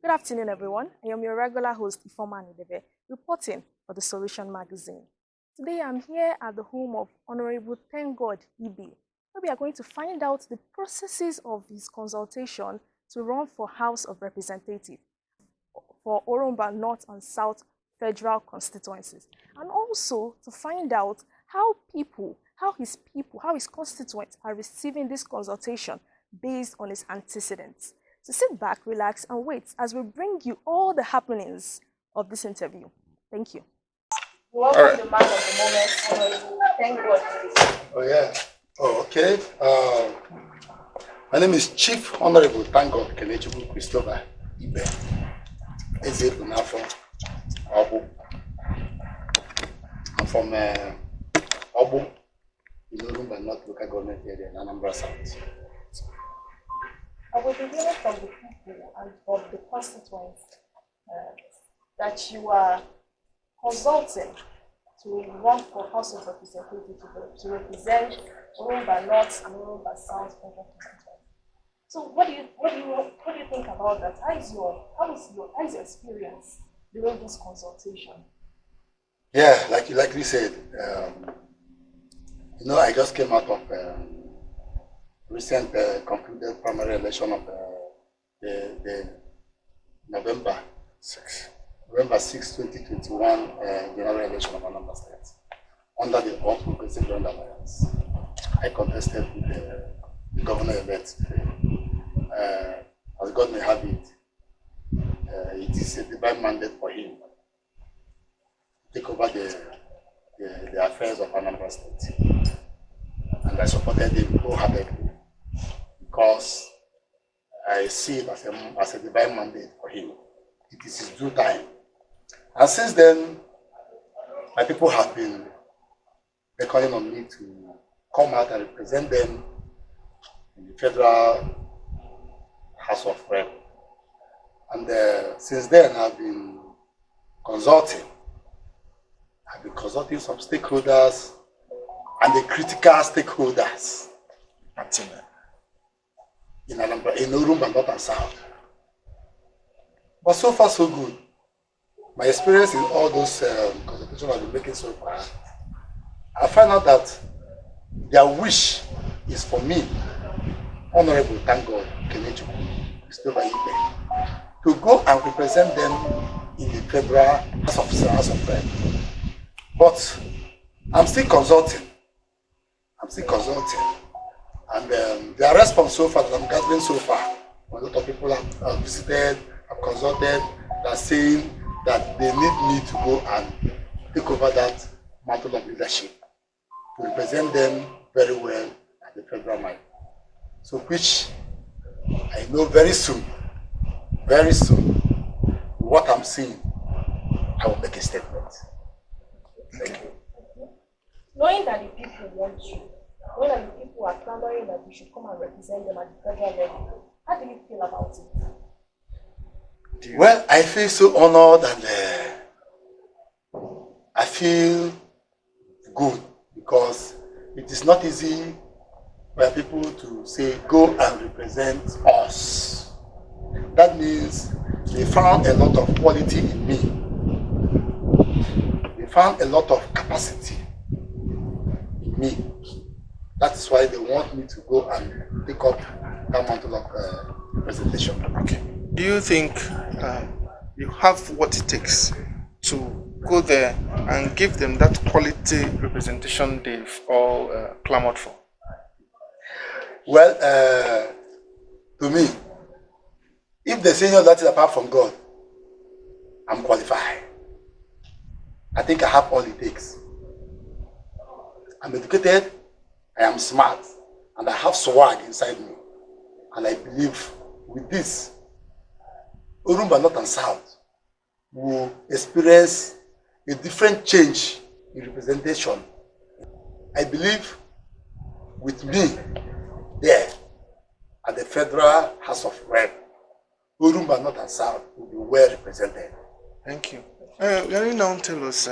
Good afternoon, everyone. I am your regular host, Ibeh, reporting for the Solution magazine. Today, I'm here at the home of Honorable Thankgod Ibeh, where we are going to find out the processes of his consultation to run for House of Representatives for Orumba North and South federal constituencies, and also to find out how his constituents are receiving this consultation based on his antecedents. So sit back, relax, and wait as we bring you all the happenings of this interview. Thank you. Welcome the man of the moment, Honorable. Thank God. Oh, yeah. Oh, okay. My name is Chief Honorable Thankgod Christopher Ibeh. I'm from Obu, Orumba North Local Government Area in Anambra South. I will be hearing from the people and of the constituents that you are consulting to run for House of Representatives to represent Orumba North and Orumba South federal constituency. So what do you think about that? How is your experience during this consultation? Yeah, like you said, I just came out of recent concluded primary election of the November 6, 2021 general election of Anambra State under the All Progressive Grand Alliance. I contested with the governor-elect. As God may have it, it is a divine mandate for him to take over the affairs of Anambra State. And I supported him wholeheartedly because I see it as a divine mandate for him. It is his due time. And since then, my people have been beckoning on me to come out and represent them in the Federal House of Rep. And since then, I've been consulting. I've been consulting some stakeholders and the critical stakeholders in Orumba North and South. But so far, so good. My experience in all those consultations I've been making so far, I find out that their wish is for me, Honorable Thankgod Christopher Ibeh, to go and represent them in the Federal House of Rep. But I'm still consulting. And their response so far that I'm gathering so far, a lot of people have visited, have consulted, they're saying that they need me to go and take over that mantle of leadership to represent them very well at the federal mic. So which I know very soon, what I'm seeing, I will make a statement. Thank you. Knowing that the people want you, knowing that the people are clamoring that you should come and represent them at the federal level, how do you feel about it? Well, I feel so honored and I feel good because it is not easy for people to say, go and represent us. That means they found a lot of quality in me. They found a lot of capacity in me. That is why they want me to go and take up that mantle of representation. Okay. Do you think you have what it takes to go there and give them that quality representation they've all clamored for? Well, to me, if they say no, that is apart from God, I'm qualified. I think I have all it takes. I'm educated, I am smart, and I have swag inside me. And I believe with this, Orumba North and South will experience a different change in representation. I believe with me there at the Federal House of Rep, Orumba North and South will be well represented. Thank you. Can you now tell us,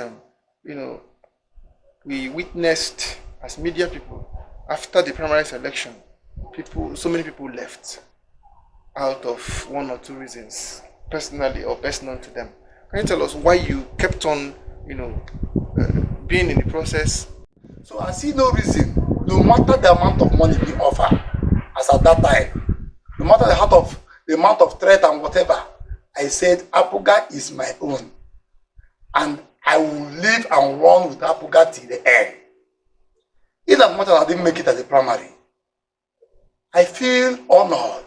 we witnessed as media people, after the primary election, so many people left out of one or two reasons. personally or best known to them. Can you tell us why you kept on, being in the process? So I see no reason, no matter the amount of money being offered, as at that time, no matter the amount of threat and whatever, I said Apuga is my own, and I will live and run with Apuga till the end. In as much as I didn't make it as a primary, I feel honored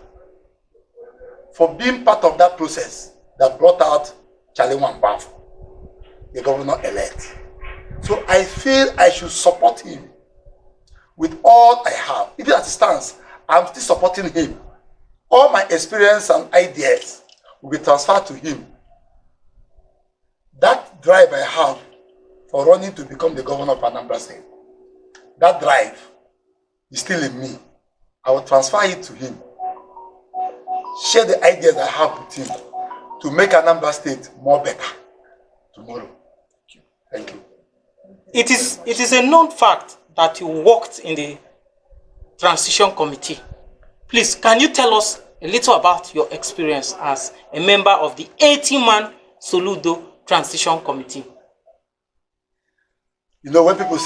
for being part of that process that brought out Charlie Wambaf, the governor-elect. So I feel I should support him with all I have. Even as it stands, I'm still supporting him. All my experience and ideas will be transferred to him. That drive I have for running to become the governor of Anambra State, that drive is still in me. I will transfer it to him. Share the ideas I have with him to make Anambra State more better tomorrow. Thank you. It is a known fact that you worked in the transition committee. Please, can you tell us a little about your experience as a member of the 80-man Soludo transition committee? You know, when people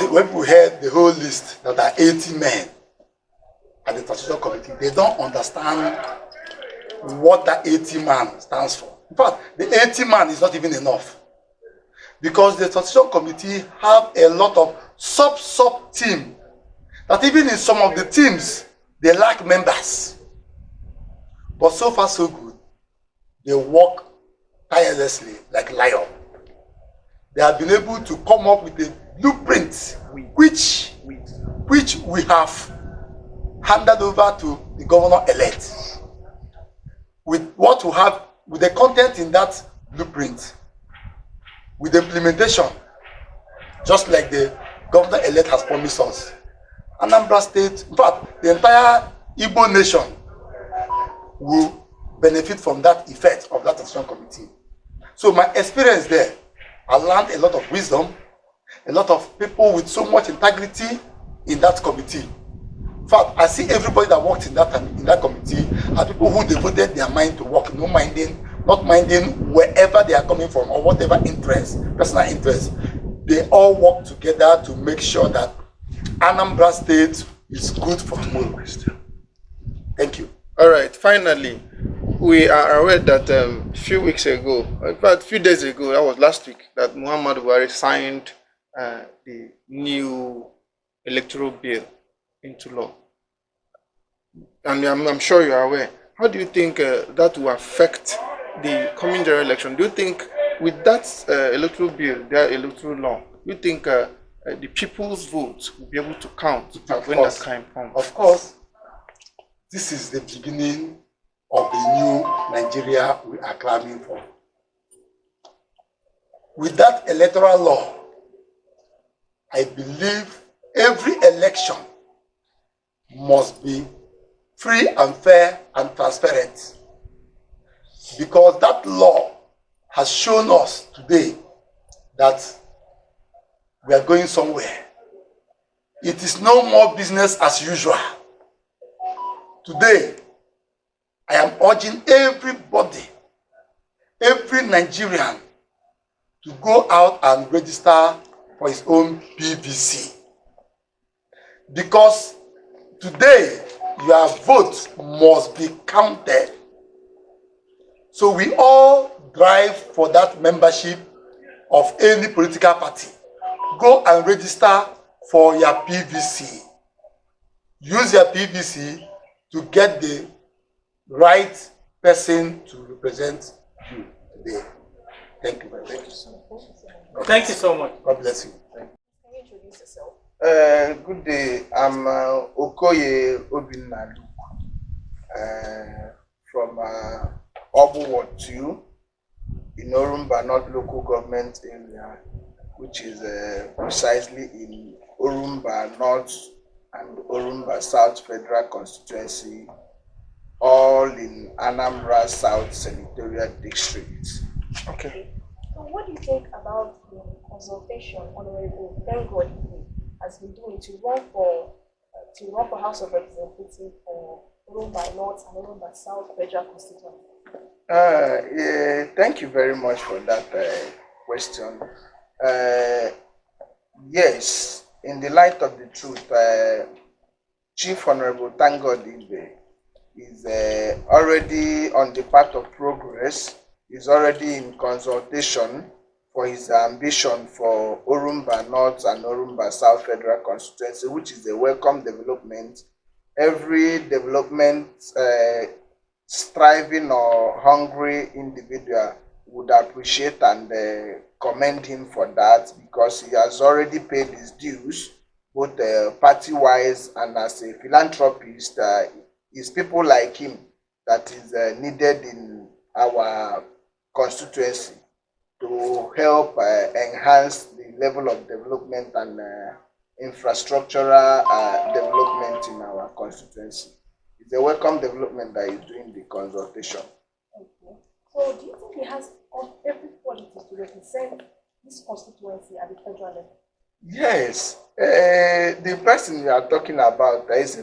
hear the whole list that are 80 men at the transition committee, they don't understand what that 80 man stands for. In fact, the 80 man is not even enough, because the transition committee have a lot of sub team that even in some of the teams they lack members. But so far so good. They work tirelessly like lion. They have been able to come up with a blueprint which we have handed over to the governor-elect. With what we have, with the content in that blueprint, with the implementation, just like the governor-elect has promised us. Anambra State, in fact, the entire Igbo nation will benefit from that effect of that transition committee. So my experience there, I learned a lot of wisdom, a lot of people with so much integrity in that committee. In fact, I see everybody that worked in that committee are people who devoted their mind to work, not minding wherever they are coming from or whatever interest, personal interest. They all work together to make sure that Anambra State is good for tomorrow. Thank you. All right, finally, we are aware that a few weeks ago, in fact, a few days ago, that was last week, that Muhammad Buhari signed the new electoral bill into law. And I'm sure you are aware. How do you think that will affect the coming general election? Do you think with that electoral bill, their electoral law, do you think the people's votes will be able to count when that time comes? Of course, this is the beginning of the new Nigeria we are climbing for. With that electoral law, I believe every election must be free and fair and transparent, because that law has shown us today that we are going somewhere. It is no more business as usual. Today, I am urging everybody, every Nigerian, to go out and register for his own PVC. Because today, your vote must be counted. So we all drive for that membership of any political party. Go and register for your PVC. Use your PVC to get the right person to represent you today. Thank you very much. Thank you so much. God bless you. Can you introduce yourself? Good day. I'm Okoye Obinna from Obu Ward 2 in Orumba North Local Government Area, which is precisely in Orumba North and Orumba South Federal Constituency, all in Anambra South Senatorial District. Okay. So what do you think about the consultation Honorable Thankgod Ibeh has been doing to run for House of Representatives for Orumba North and Orumba South Federal Constituency? Thank you very much for that question. Uh, yes, in the light of the truth, Chief Honorable Thankgod Ibeh is already on the path of progress, is already in consultation for his ambition for Orumba North and Orumba South Federal Constituency, which is a welcome development. Every development striving or hungry individual would appreciate and commend him for that, because he has already paid his dues, both party-wise and as a philanthropist. It's people like him that is needed in our constituency to help enhance the level of development and infrastructural development in our constituency. It's a welcome development that is doing the consultation. Okay. So do you think he has every quality to represent this constituency at the federal level? Yes, the person you are talking about, is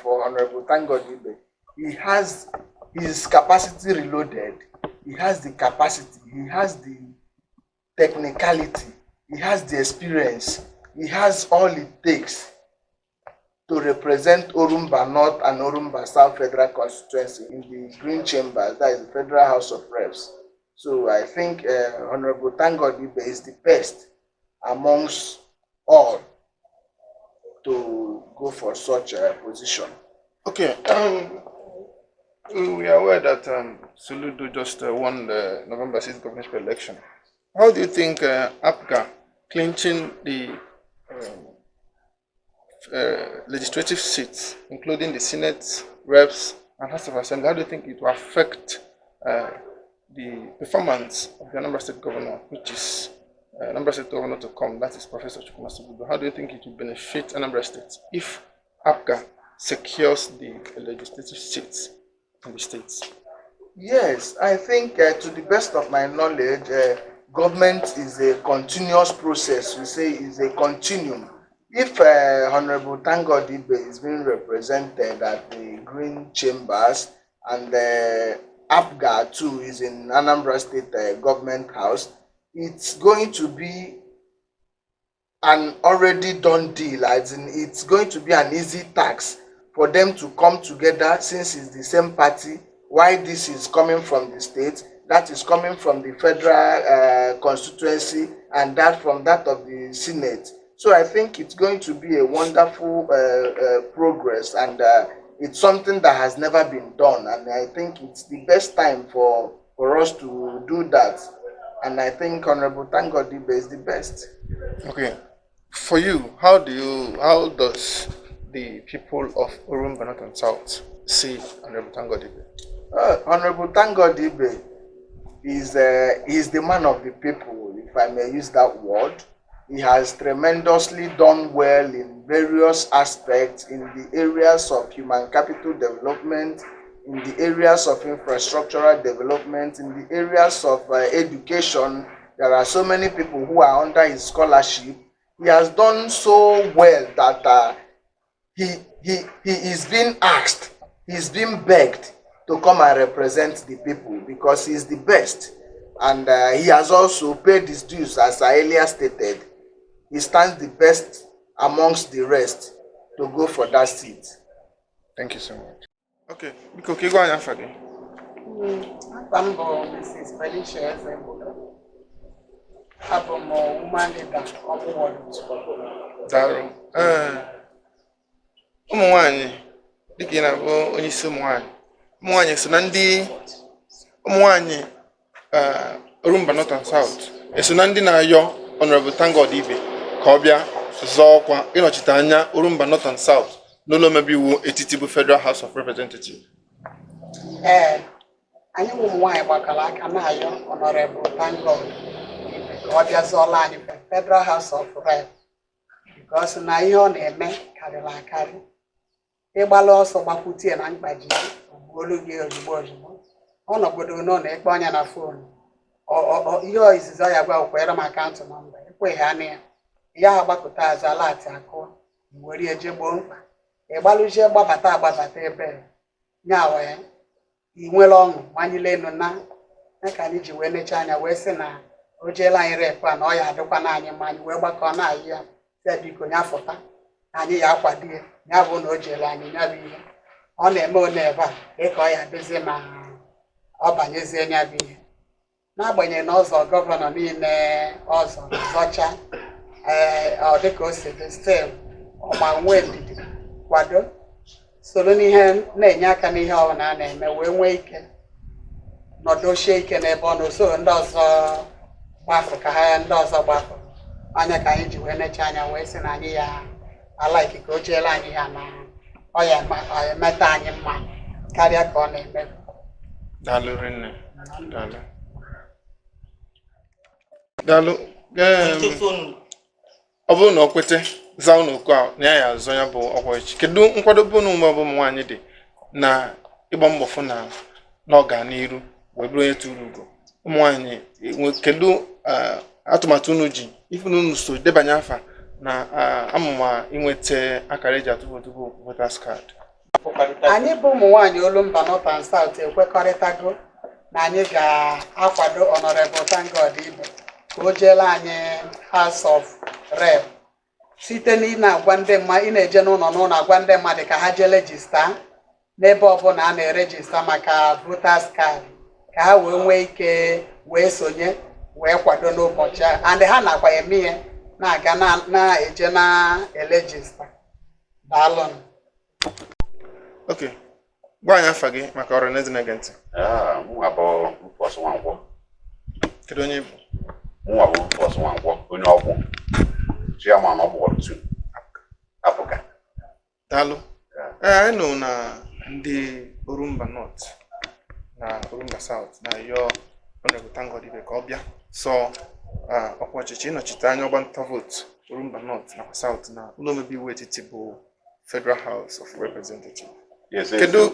for Honorable Thankgod Ibeh. He has his capacity reloaded. He has the capacity. He has the technicality. He has the experience. He has all it takes to represent Orumba North and Orumba South Federal Constituency in the Green Chambers, that is the Federal House of Reps. So I think Honorable Thankgod Ibeh is the best amongst all to go for such a position. Okay, we are aware that Soludo just won the November 6th governorship election. How do you think APGA clinching the legislative seats, including the Senate, Reps, and House of Assembly, how do you think it will affect the performance of the Anambra State Governor, which is Anambra State Governor to come, that is Professor Chukwuma Soludo? How do you think it will benefit Anambra State if APGA secures the legislative seats in the states? Yes, I think to the best of my knowledge, government is a continuous process. We say is a continuum. If Honorable Thankgod Ibeh is being represented at the Green Chambers and APGA too is in Anambra State Government House, it's going to be an already done deal, as in it's going to be an easy task for them to come together, since it's the same party. Why this is coming from the state, that is coming from the federal constituency, and that from that of the Senate. So I think it's going to be a wonderful progress, and it's something that has never been done, and I think it's the best time for us to do that. And I think Honorable Thankgod Ibeh is the best. Okay. For you, how does the people of Orumba North and South see Honorable Thankgod Ibeh? Honorable Thankgod Ibeh is the man of the people, if I may use that word. He has tremendously done well in various aspects, in the areas of human capital development, in the areas of infrastructural development, in the areas of education. There are so many people who are under his scholarship. He has done so well that he is being asked, he's being begged to come and represent the people, because he's the best. And he has also paid his dues, as I earlier stated. He stands the best amongst the rest to go for that seat. Thank you so much. Okay, because you go on for again. I'm Mrs. Felicia Ezeboga. I'm a woman leader of the world. Daro. Ụmụ nwanyị dịka ị na-abụ onye isi ụmụ nwanyị so na ndị ụmụ nwanyị Orumba North and South, eso na ndị na-ayọ Honorable Thankgod Ibeh ka ọ bịa zọọ ọkwa ịnọchite anya Orumba North and South n'ụlọ omebe iwu etiti bụ Federal House of Representatives. Anyị ụmụ nwanyị gbakọrọ aka na-ayọ Honorable Thankgod Ibeh ka ọ bịa zọọla anyị Federal House of Reps, because na ihe ọ na-eme karịrị akarị. Ịgbala ọsọ gbakwutie na mkpaji olu gị ozugbo ọ nọgodo nọ na-ekpe ọnya na fonu, ihe izizi ya gwa kwere m akaụntụ nọmba, ekweghị anụ ya agbakọta azụ alati akụ were eje gboo mkpa, ịgbalụzie gbabata ebe nya wee ị nwere ọṅụ manyile enu na ka anyị ji wee necha anya wee sị na o jeela anyị rep a na ọ ya adịkwa na anyị mma anyị wee gbakọ na anyị ya sị biko ya fụta anyị ya akwado ya ya bụ na o jeela anyị ya bụ ihe ọ na-eme one ebe a dịka ọ ya adịzi ma ọ banyezie ya bụ ihe n'agbanyeghị na ọzọ gọvanọ niile ọzọ zọcha ọ dịka o si dị stil ọma nwee ndidi kwado soro n'ihe na-enye aka n'ihe ọbụla a na-eme wee nwee ike nọdochie ike n'ebe ọ nọ so ndị ọzọ gbafụ ka ha ndị ọzọ gbafụ anya ka anyị ji wee necha anya wee sị na anyị ya alaiki ka o jeela anyị ya na ọ ya emeta anyị mma karịa ka ọ na-eme. Daalụ rinne. Daalụ. Ọ bụrụ na ọ kwete zaa unu oku a na ya azọ ya bụ ọkwa echi, kedu nkwadobe unu ụmụ ụmụ nwaanyị dị na ịgba mbọ fụ na ọ gaa n'iru wee bụrụ onye tụrụ ugo ụmụ nwaanyị kedu atụmatụ unu ji ifu na unu so debanye afa na amụma inweta akara eji atụ vootu voters card? Anyị bụ ụmụ nwaanyị Olumba North and South ekwekọrịtago na anyị ga-akwado Honorable Thankgod Ibeh ka o jeela anyị House of Rep site na ị na-agwa ndị mmadụ ị na-eje n'ụlọ agwa ndị mmadụ ka ha jee rejista n'ebe ọbụla a na-erejista maka voters card ka ha wee nwee ike wee sonye wee kwado n'ụbọchị ahụ and ha nakwa eme ihe na-aga na-eje na-elejista. Daalụ. Okay. Gwa anyị afa gị maka ọrụ n'ezi na-ege ntị. Mụnwa bụ Rufus Nwankwọ. Kedu onye bụ? Mụnwa bụ Rufus Nwankwọ, onye ọgwụ chairman of Ward 2 Africa. Daalụ. Anyị nọ na ndị Olumba North na Olumba South na yo Honorable Thankgod Ibeh ka ọ bịa sọ ọkwa ọchịchị ịnọchite anya ọgbanta vootu Olumba North na South na ụlọ omebe iwu etiti bụ Federal House of Representatives. Kedu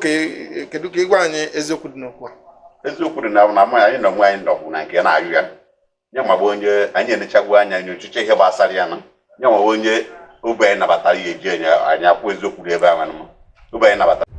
ka ịgwa anyị eziokwu dị n'okwu a? Eziokwu dị na anyị na onwe anyị ndọgbu na nke na-ayụ ya nye ma bụ onye anyị enechagbu anya anyị ochiche ihe gbasara ya na nye ma onye obe anyị nabatara ya eji anyị akwụ eziokwu ebe ahụ ube anyị nabatara